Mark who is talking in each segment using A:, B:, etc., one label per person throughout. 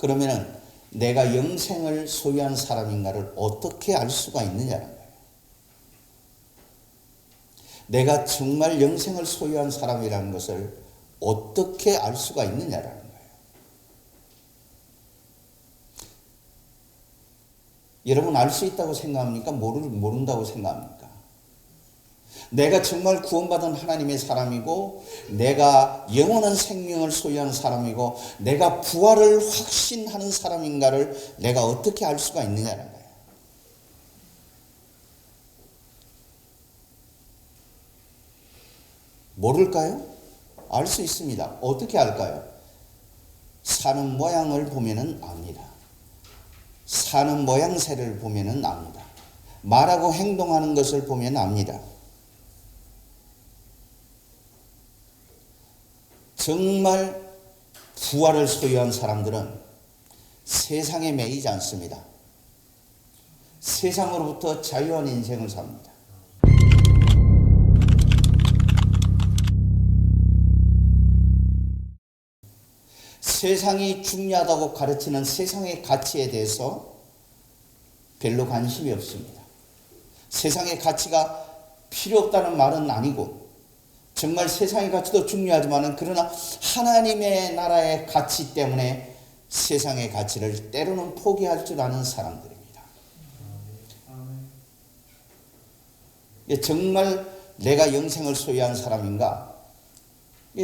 A: 그러면은 내가 영생을 소유한 사람인가를 어떻게 알 수가 있느냐는 거예요. 내가 정말 영생을 소유한 사람이라는 것을 어떻게 알 수가 있느냐라는 거예요. 여러분 알 수 있다고 생각합니까? 모른다고 생각합니까? 내가 정말 구원받은 하나님의 사람이고 내가 영원한 생명을 소유한 사람이고 내가 부활을 확신하는 사람인가를 내가 어떻게 알 수가 있느냐는 거예요. 모를까요? 알 수 있습니다. 어떻게 알까요? 사는 모양을 보면은 압니다. 사는 모양새를 보면은 압니다. 말하고 행동하는 것을 보면 압니다. 정말 부활을 소유한 사람들은 세상에 매이지 않습니다. 세상으로부터 자유한 인생을 삽니다. 세상이 중요하다고 가르치는 세상의 가치에 대해서 별로 관심이 없습니다. 세상의 가치가 필요 없다는 말은 아니고 정말 세상의 가치도 중요하지만 그러나 하나님의 나라의 가치 때문에 세상의 가치를 때로는 포기할 줄 아는 사람들입니다. 정말 내가 영생을 소유한 사람인가?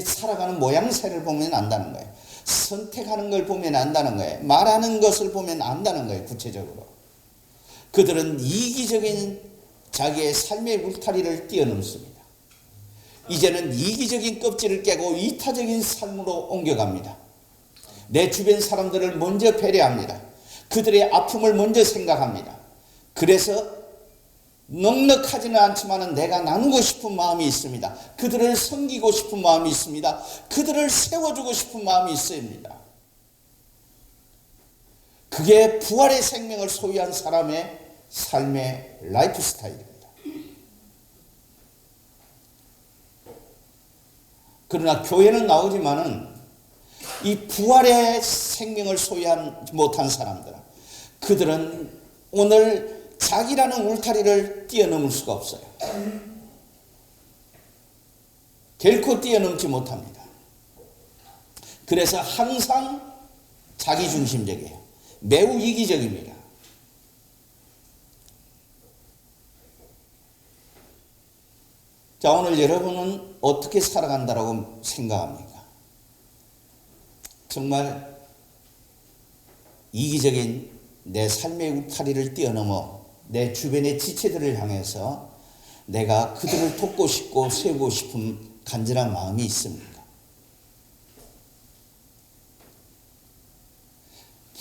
A: 살아가는 모양새를 보면 안다는 거예요. 선택하는 걸 보면 안다는 거예요. 말하는 것을 보면 안다는 거예요. 구체적으로. 그들은 이기적인 자기의 삶의 울타리를 뛰어넘습니다. 이제는 이기적인 껍질을 깨고 이타적인 삶으로 옮겨갑니다. 내 주변 사람들을 먼저 배려합니다. 그들의 아픔을 먼저 생각합니다. 그래서 넉넉하지는 않지만 내가 나누고 싶은 마음이 있습니다. 그들을 섬기고 싶은 마음이 있습니다. 그들을 세워주고 싶은 마음이 있습니다. 그게 부활의 생명을 소유한 사람의 삶의 라이프 스타일입니다. 그러나 교회는 나오지만은 이 부활의 생명을 소유하지 못한 사람들, 그들은 오늘 자기라는 울타리를 뛰어넘을 수가 없어요. 결코 뛰어넘지 못합니다. 그래서 항상 자기중심적이에요. 매우 이기적입니다. 자, 오늘 여러분은 어떻게 살아간다고 생각합니까? 정말 이기적인 내 삶의 울타리를 뛰어넘어 내 주변의 지체들을 향해서 내가 그들을 돕고 싶고 세우고 싶은 간절한 마음이 있습니까?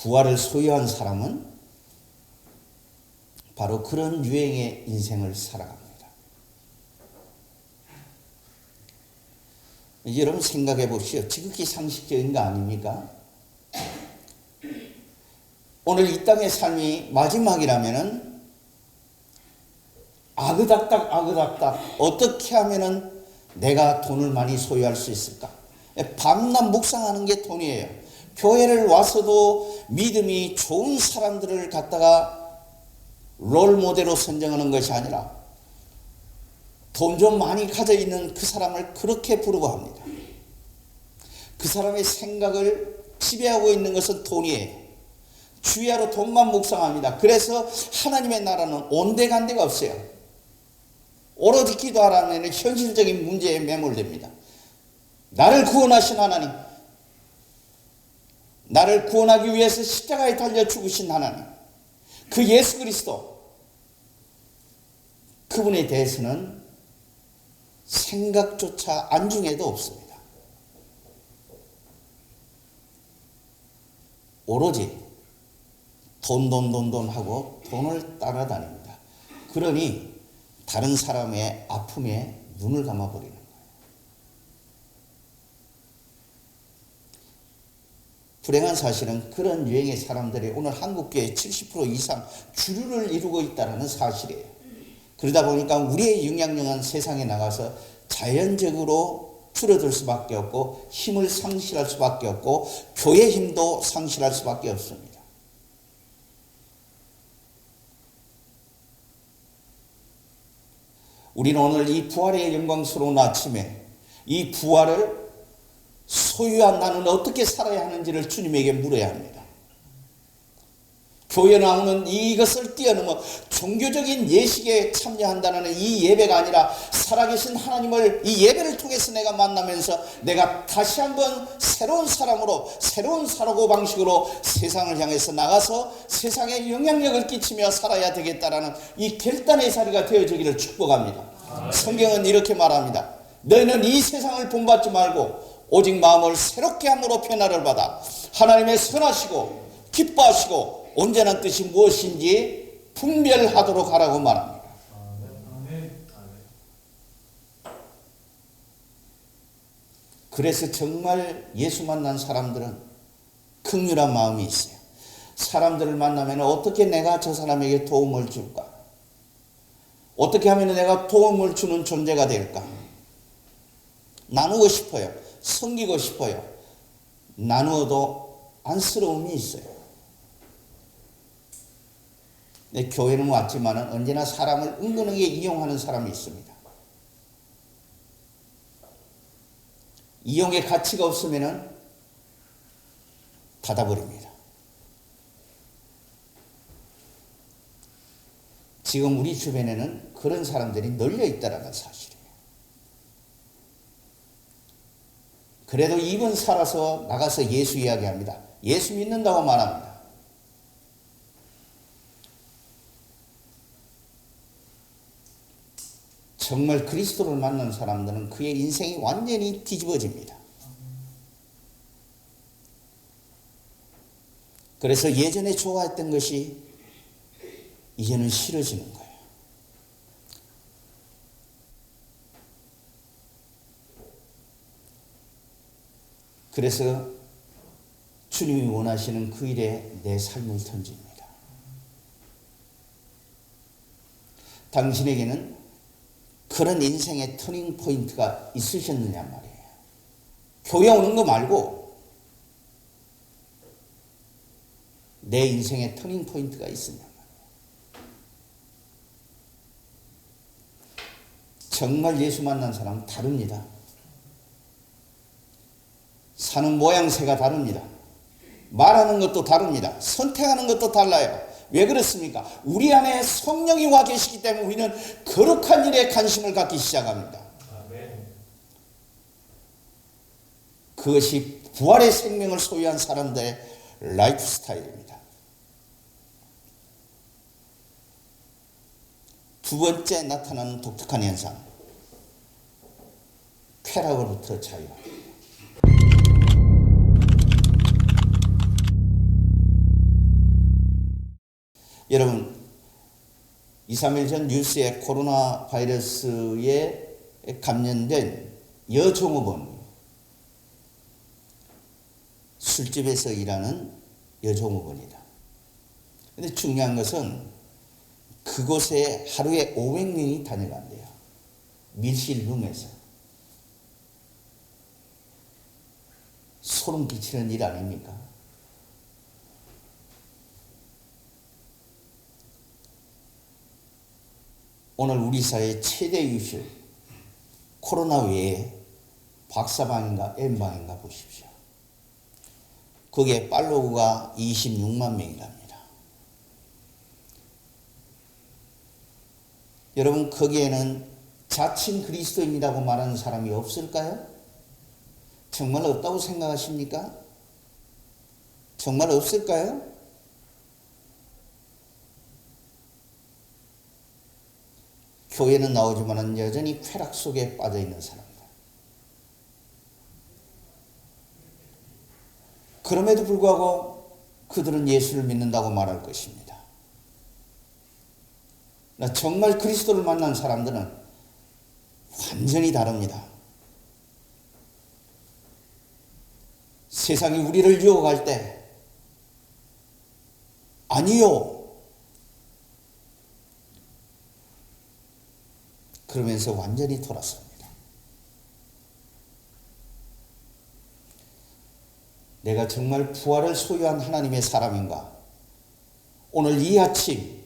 A: 부활을 소유한 사람은 바로 그런 유행의 인생을 살아갑니다. 여러분 생각해 보시오. 지극히 상식적인 거 아닙니까? 오늘 이 땅의 삶이 마지막이라면은 아그닥닥 어떻게 하면은 내가 돈을 많이 소유할 수 있을까? 밤낮 묵상하는 게 돈이에요. 교회를 와서도 믿음이 좋은 사람들을 갖다가 롤 모델로 선정하는 것이 아니라 돈 좀 많이 가져 있는 그 사람을 그렇게 부러워합니다. 그 사람의 생각을 지배하고 있는 것은 돈이에요. 주야로 돈만 묵상합니다. 그래서 하나님의 나라는 온데간데가 없어요. 오로지 기도하라는 현실적인 문제에 매몰됩니다. 나를 구원하신 하나님, 나를 구원하기 위해서 십자가에 달려 죽으신 하나님, 그 예수 그리스도, 그분에 대해서는 생각조차 안중에도 없습니다. 오로지 돈 하고 돈을 따라다닙니다. 그러니 다른 사람의 아픔에 눈을 감아버리는 거예요. 불행한 사실은 그런 유행의 사람들이 오늘 한국교회 70% 이상 주류를 이루고 있다는 사실이에요. 그러다 보니까 우리의 영향력은 세상에 나가서 자연적으로 줄어들 수밖에 없고 힘을 상실할 수밖에 없고 교회 힘도 상실할 수밖에 없습니다. 우리는 오늘 이 부활의 영광스러운 아침에 이 부활을 소유한 나는 어떻게 살아야 하는지를 주님에게 물어야 합니다. 교회 나오는 이것을 뛰어넘어 종교적인 예식에 참여한다는 이 예배가 아니라 살아계신 하나님을 이 예배를 통해서 내가 만나면서 내가 다시 한번 새로운 사람으로 새로운 사고방식으로 세상을 향해서 나가서 세상에 영향력을 끼치며 살아야 되겠다라는 이 결단의 자리가 되어지기를 축복합니다. 성경은 이렇게 말합니다. 너희는 이 세상을 본받지 말고 오직 마음을 새롭게 함으로 변화를 받아 하나님의 선하시고 기뻐하시고 온전한 뜻이 무엇인지 분별하도록 하라고 말합니다. 그래서 정말 예수 만난 사람들은 긍휼한 마음이 있어요. 사람들을 만나면 어떻게 내가 저 사람에게 도움을 줄까? 어떻게 하면 내가 도움을 주는 존재가 될까? 나누고 싶어요. 섬기고 싶어요. 나누어도 안쓰러움이 있어요. 네, 교회는 왔지만 언제나 사람을 은근하게 이용하는 사람이 있습니다. 이용의 가치가 없으면 닫아버립니다. 지금 우리 주변에는 그런 사람들이 널려 있다는 사실이에요. 그래도 입은 살아서 나가서 예수 이야기합니다. 예수 믿는다고 말합니다. 정말 그리스도를 만난 사람들은 그의 인생이 완전히 뒤집어집니다. 그래서 예전에 좋아했던 것이 이제는 싫어지는 거예요. 그래서 주님이 원하시는 그 일에 내 삶을 던집니다. 당신에게는 그런 인생의 터닝 포인트가 있으셨느냐 말이에요. 교회 오는 거 말고 내 인생의 터닝 포인트가 있으냐 말이에요. 정말 예수 만난 사람은 다릅니다. 사는 모양새가 다릅니다. 말하는 것도 다릅니다. 선택하는 것도 달라요. 왜 그렇습니까? 우리 안에 성령이 와 계시기 때문에 우리는 거룩한 일에 관심을 갖기 시작합니다. 그것이 부활의 생명을 소유한 사람들의 라이프 스타일입니다. 두 번째 나타나는 독특한 현상, 쾌락으로부터 자유합니다. 여러분, 2, 3일 전 뉴스에 코로나 바이러스에 감염된 여종업원, 술집에서 일하는 여종업원이다. 그런데 중요한 것은 그곳에 하루에 500명이 다녀간대요. 밀실룸에서. 소름 끼치는 일 아닙니까? 오늘 우리 사회의 최대 이슈, 코로나 외에 박사방인가 M방인가 보십시오. 거기에 팔로우가 26만 명이랍니다. 여러분, 거기에는 자칭 그리스도인이라고 말하는 사람이 없을까요? 정말 없다고 생각하십니까? 정말 없을까요? 교회는 나오지만 여전히 쾌락 속에 빠져있는 사람들. 그럼에도 불구하고 그들은 예수를 믿는다고 말할 것입니다. 정말 그리스도를 만난 사람들은 완전히 다릅니다. 세상이 우리를 유혹할 때 아니요, 그러면서 완전히 돌아섭니다. 내가 정말 부활을 소유한 하나님의 사람인가? 오늘 이 아침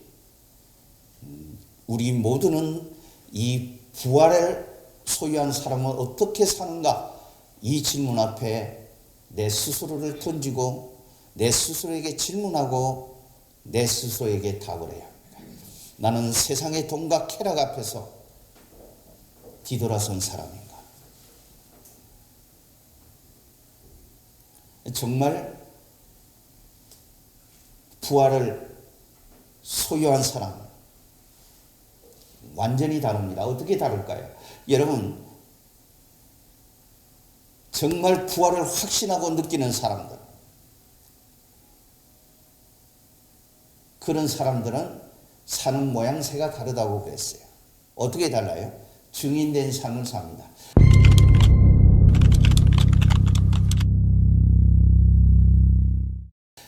A: 우리 모두는 이 부활을 소유한 사람은 어떻게 사는가? 이 질문 앞에 내 스스로를 던지고 내 스스로에게 질문하고 내 스스로에게 답을 해야 합니다. 나는 세상의 돈과 쾌락 앞에서 뒤돌아선 사람인가? 정말 부활을 소유한 사람 완전히 다릅니다. 어떻게 다를까요? 여러분, 정말 부활을 확신하고 느끼는 사람들, 그런 사람들은 사는 모양새가 다르다고 그랬어요. 어떻게 달라요? 증인된 삶을 삽니다.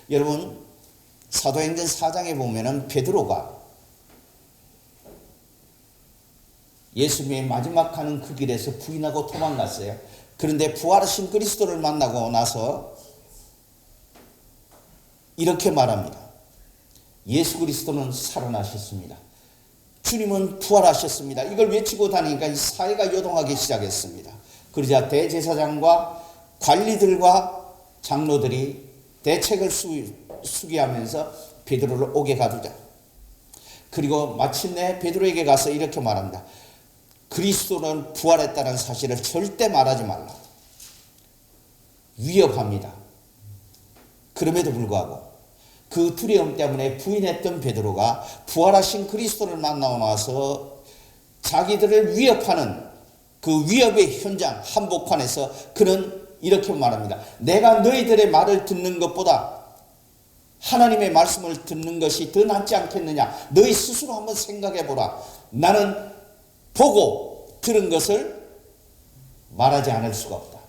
A: 여러분, 사도행전 4장에 보면은 베드로가 예수님의 마지막 가는 그 길에서 부인하고 도망갔어요. 그런데 부활하신 그리스도를 만나고 나서 이렇게 말합니다. 예수 그리스도는 살아나셨습니다. 주님은 부활하셨습니다. 이걸 외치고 다니니까 이 사회가 요동하기 시작했습니다. 그러자 대제사장과 관리들과 장로들이 대책을 수기하면서 베드로를 옥에 가두자. 그리고 마침내 베드로에게 가서 이렇게 말합니다. 그리스도는 부활했다는 사실을 절대 말하지 말라. 위협합니다. 그럼에도 불구하고 그 두려움 때문에 부인했던 베드로가 부활하신 그리스도를 만나고 나서 자기들을 위협하는 그 위협의 현장 한복판에서 그는 이렇게 말합니다. 내가 너희들의 말을 듣는 것보다 하나님의 말씀을 듣는 것이 더 낫지 않겠느냐. 너희 스스로 한번 생각해 보라. 나는 보고 들은 것을 말하지 않을 수가 없다.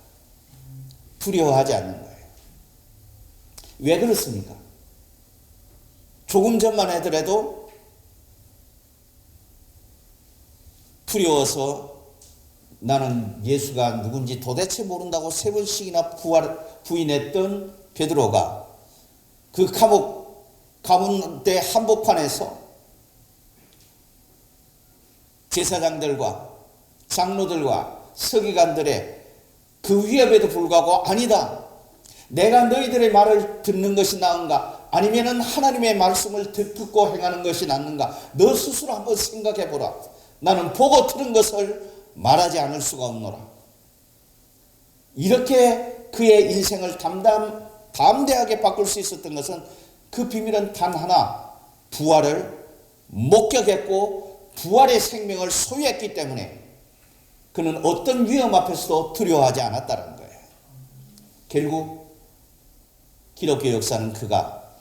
A: 두려워하지 않는 거예요. 왜 그렇습니까? 조금 전만 하더라도 두려워서 나는 예수가 누군지 도대체 모른다고 3번씩이나 부인했던 베드로가 그 감옥 가운데 한복판에서 제사장들과 장로들과 서기관들의 그 위협에도 불구하고 아니다. 내가 너희들의 말을 듣는 것이 나은가? 아니면은 하나님의 말씀을 듣고 행하는 것이 낫는가? 너 스스로 한번 생각해 보라. 나는 보고 들은 것을 말하지 않을 수가 없노라. 이렇게 그의 인생을 담대하게 바꿀 수 있었던 것은 그 비밀은 단 하나, 부활을 목격했고 부활의 생명을 소유했기 때문에 그는 어떤 위험 앞에서도 두려워하지 않았다는 거예요. 결국 기독교 역사는 그가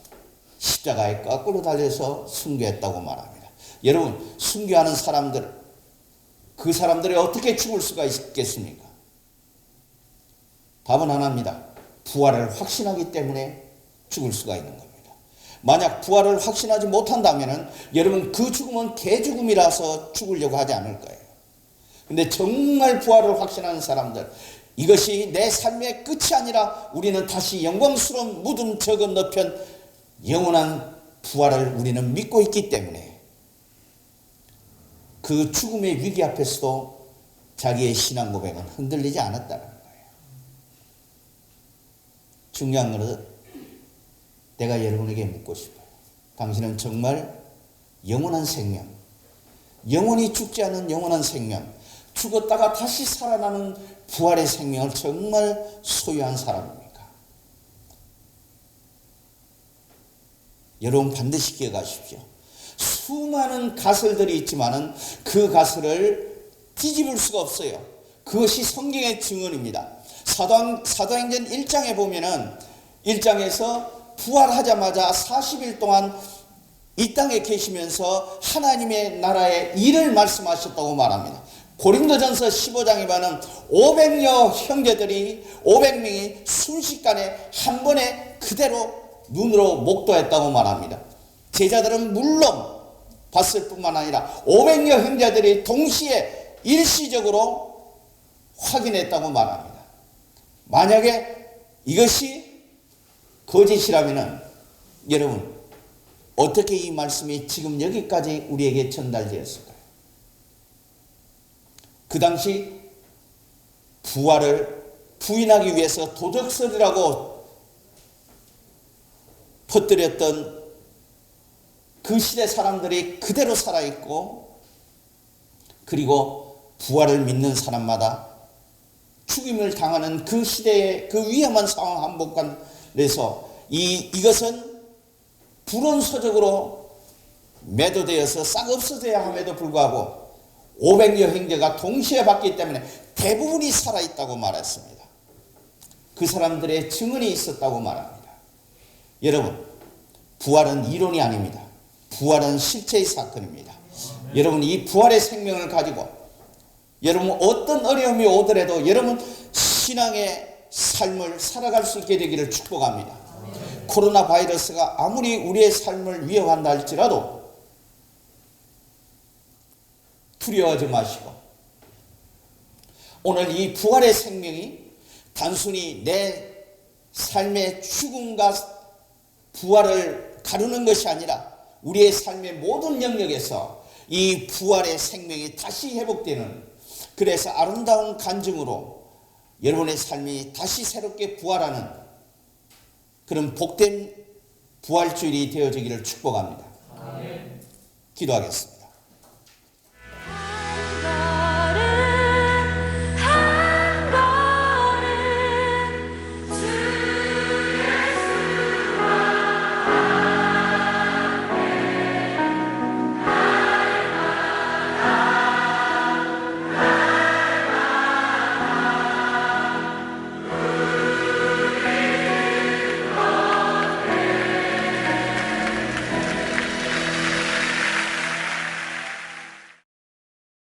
A: 십자가에 거꾸로 달려서 순교했다고 말합니다. 여러분, 순교하는 사람들, 그 사람들이 어떻게 죽을 수가 있겠습니까? 답은 하나입니다. 부활을 확신하기 때문에 죽을 수가 있는 겁니다. 만약 부활을 확신하지 못한다면 여러분 그 죽음은 개죽음이라서 죽으려고 하지 않을 거예요. 근데 정말 부활을 확신하는 사람들, 이것이 내 삶의 끝이 아니라 우리는 다시 영광스러운 무덤 저 건너편 영원한 부활을 우리는 믿고 있기 때문에 그 죽음의 위기 앞에서도 자기의 신앙 고백은 흔들리지 않았다는 거예요. 중요한 것은 내가 여러분에게 묻고 싶어요. 당신은 정말 영원한 생명, 영원히 죽지 않은 영원한 생명, 죽었다가 다시 살아나는 부활의 생명을 정말 소유한 사람입니까? 여러분 반드시 기억하십시오. 수많은 가설들이 있지만은 그 가설을 뒤집을 수가 없어요. 그것이 성경의 증언입니다. 사도행전 1장에 보면은 1장에서 부활하자마자 40일 동안 이 땅에 계시면서 하나님의 나라의 일을 말씀하셨다고 말합니다. 고린도전서 15장에 보면 500여 형제들이 500명이 순식간에 한 번에 그대로 눈으로 목도했다고 말합니다. 제자들은 물론 봤을 뿐만 아니라 500여 형제들이 동시에 일시적으로 확인했다고 말합니다. 만약에 이것이 거짓이라면은 여러분 어떻게 이 말씀이 지금 여기까지 우리에게 전달되었을까요? 그 당시 부활을 부인하기 위해서 도적설이라고 퍼뜨렸던 그 시대 사람들이 그대로 살아있고, 그리고 부활을 믿는 사람마다 죽임을 당하는 그 시대의 그 위험한 상황 한복판에서 이것은 불온서적으로 매도되어서 싹 없어져야 함에도 불구하고 500여 형제가 동시에 봤기 때문에 대부분이 살아있다고 말했습니다. 그 사람들의 증언이 있었다고 말합니다. 여러분, 부활은 이론이 아닙니다. 부활은 실체의 사건입니다. 여러분, 이 부활의 생명을 가지고 여러분 어떤 어려움이 오더라도 여러분 신앙의 삶을 살아갈 수 있게 되기를 축복합니다. 코로나 바이러스가 아무리 우리의 삶을 위협한다 할지라도 두려워하지 마시고, 오늘 이 부활의 생명이 단순히 내 삶의 죽음과 부활을 가르는 것이 아니라 우리의 삶의 모든 영역에서 이 부활의 생명이 다시 회복되는, 그래서 아름다운 간증으로 여러분의 삶이 다시 새롭게 부활하는 그런 복된 부활주일이 되어지기를 축복합니다. 기도하겠습니다.